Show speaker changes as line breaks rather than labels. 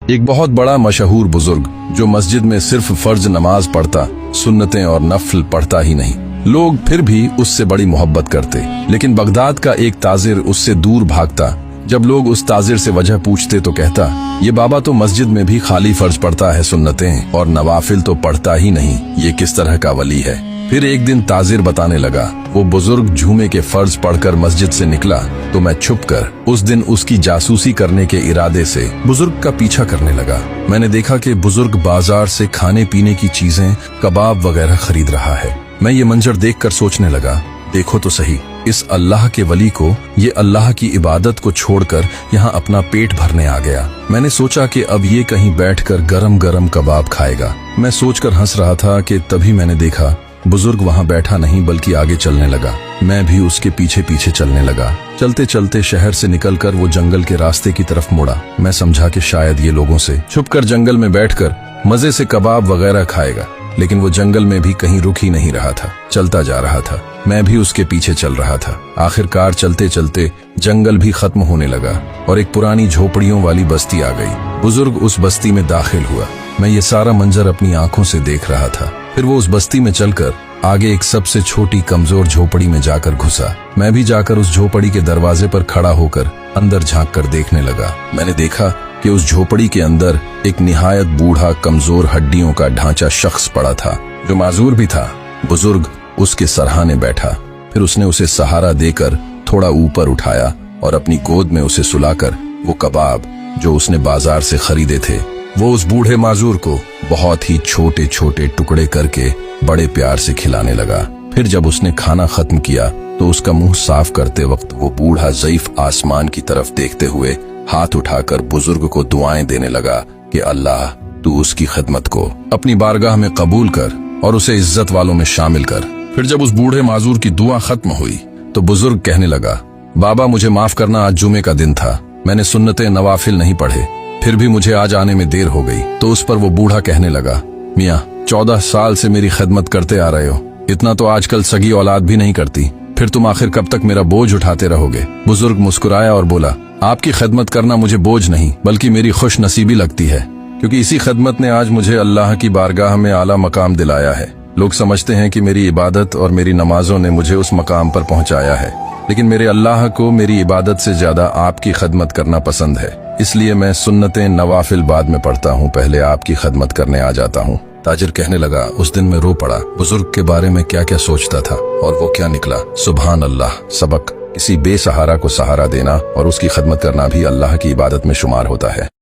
ایک بہت بڑا مشہور بزرگ جو مسجد میں صرف فرض نماز پڑھتا، سنتیں اور نفل پڑھتا ہی نہیں، لوگ پھر بھی اس سے بڑی محبت کرتے۔ لیکن بغداد کا ایک تاجر اس سے دور بھاگتا۔ جب لوگ اس تاجر سے وجہ پوچھتے تو کہتا، یہ بابا تو مسجد میں بھی خالی فرض پڑھتا ہے، سنتیں اور نوافل تو پڑھتا ہی نہیں، یہ کس طرح کا ولی ہے؟ پھر ایک دن تاجر بتانے لگا، وہ بزرگ جمعے کے فرض پڑھ کر مسجد سے نکلا تو میں چھپ کر اس دن اس کی جاسوسی کرنے کے ارادے سے بزرگ کا پیچھا کرنے لگا۔ میں نے دیکھا کہ بزرگ بازار سے کھانے پینے کی چیزیں، کباب وغیرہ خرید رہا ہے۔ میں یہ منظر دیکھ کر سوچنے لگا، دیکھو تو صحیح، اس اللہ کے ولی کو یہ اللہ کی عبادت کو چھوڑ کر یہاں اپنا پیٹ بھرنے آ گیا۔ میں نے سوچا کہ اب یہ کہیں بیٹھ کر گرم گرم کباب کھائے گا۔ میں سوچ کر ہنس رہا تھا کہ تبھی میں نے دیکھا بزرگ وہاں بیٹھا نہیں بلکہ آگے چلنے لگا۔ میں بھی اس کے پیچھے پیچھے چلنے لگا۔ چلتے چلتے شہر سے نکل کر وہ جنگل کے راستے کی طرف مڑا۔ میں سمجھا کہ شاید یہ لوگوں سے چھپ کر جنگل میں بیٹھ کر مزے سے کباب وغیرہ کھائے گا، لیکن وہ جنگل میں بھی کہیں رک ہی نہیں رہا تھا، چلتا جا رہا تھا۔ میں بھی اس کے پیچھے چل رہا تھا۔ آخر کار چلتے چلتے جنگل بھی ختم ہونے لگا اور ایک پرانی جھوپڑیوں والی بستی آ گئی۔ بزرگ اس بستی میں داخل ہوا۔ میں یہ سارا منظر اپنی آنکھوں سے دیکھ رہا تھا۔ پھر وہ اس بستی میں چل کر آگے ایک سب سے چھوٹی کمزور جھوپڑی میں جا کر گھسا۔ میں بھی جا کر اس جھوپڑی کے دروازے پر کھڑا ہو کر اندر جھانک کر دیکھنے لگا۔ میں نے دیکھا کہ اس جھوپڑی کے اندر ایک نہایت بوڑھا کمزور ہڈیوں کا ڈھانچہ شخص پڑا تھا جو معذور بھی تھا۔ بزرگ اس کے سرہانے بیٹھا۔ پھر اس نے اسے سہارا دے کر تھوڑا اوپر اٹھایا اور اپنی گود میں اسے سلا کر وہ کباب جو اس نے بازار سے خریدے تھے وہ اس بوڑھے معذور کو بہت ہی چھوٹے چھوٹے ٹکڑے کر کے بڑے پیار سے کھلانے لگا۔ پھر جب اس نے کھانا ختم کیا تو اس کا منہ صاف کرتے وقت وہ بوڑھا ضعیف آسمان کی طرف دیکھتے ہوئے ہاتھ اٹھا کر بزرگ کو دعائیں دینے لگا کہ اللہ تو اس کی خدمت کو اپنی بارگاہ میں قبول کر اور اسے عزت والوں میں شامل کر۔ پھر جب اس بوڑھے معذور کی دعا ختم ہوئی تو بزرگ کہنے لگا، بابا مجھے معاف کرنا، آج جمعے کا دن تھا، میں نے سنتیں نوافل نہیں پڑھے، پھر بھی مجھے آج آنے میں دیر ہو گئی۔ تو اس پر وہ بوڑھا کہنے لگا، میاں 14 سال سے میری خدمت کرتے آ رہے ہو، اتنا تو آج کل سگی اولاد بھی نہیں کرتی، پھر تم آخر کب تک میرا بوجھ اٹھاتے رہو گے؟ بزرگ مسکرایا اور بولا، آپ کی خدمت کرنا مجھے بوجھ نہیں بلکہ میری خوش نصیبی لگتی ہے، کیونکہ اسی خدمت نے آج مجھے اللہ کی بارگاہ میں اعلیٰ مقام دلایا ہے۔ لوگ سمجھتے ہیں کہ میری عبادت اور میری نمازوں نے مجھے اس مقام پر پہنچایا ہے، لیکن میرے اللہ کو میری عبادت سے زیادہ آپ کی خدمت کرنا پسند ہے، اس لیے میں سنتیں نوافل بعد میں پڑھتا ہوں، پہلے آپ کی خدمت کرنے آ جاتا ہوں۔ تاجر کہنے لگا، اس دن میں رو پڑا، بزرگ کے بارے میں کیا کیا سوچتا تھا اور وہ کیا نکلا۔ سبحان اللہ، سبق، کسی بے سہارا کو سہارا دینا اور اس کی خدمت کرنا بھی اللہ کی عبادت میں شمار ہوتا ہے۔